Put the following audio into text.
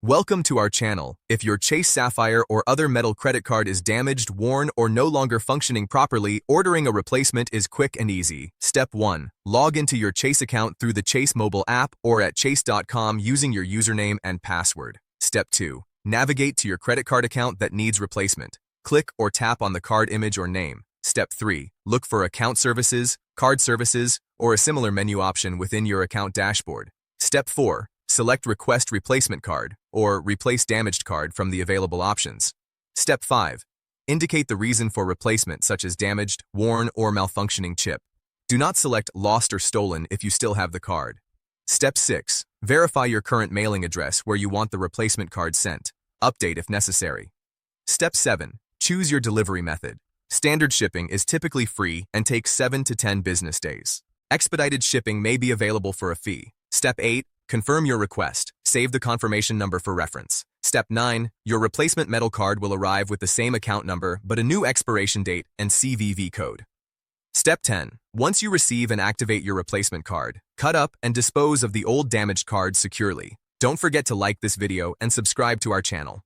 Welcome to our channel. If your Chase Sapphire or other metal credit card is damaged, worn, or no longer functioning properly, ordering a replacement is quick and easy. Step 1. Log into your Chase account through the Chase mobile app or at chase.com using your username and password. Step 2. Navigate to your credit card account that needs replacement. Click or tap on the card image or name. Step 3. Look for Account Services, Card Services, or a similar menu option within your account dashboard. Step 4. Select Request Replacement Card or Replace Damaged Card from the available options. Step 5. Indicate the reason for replacement such as damaged, worn, or malfunctioning chip. Do not select Lost or Stolen if you still have the card. Step 6. Verify your current mailing address where you want the replacement card sent. Update if necessary. Step 7. Choose your delivery method. Standard shipping is typically free and takes 7 to 10 business days. Expedited shipping may be available for a fee. Step 8. Confirm your request. Save the confirmation number for reference. Step 9. Your replacement metal card will arrive with the same account number but a new expiration date and CVV code. Step 10. Once you receive and activate your replacement card, cut up and dispose of the old damaged card securely. Don't forget to like this video and subscribe to our channel.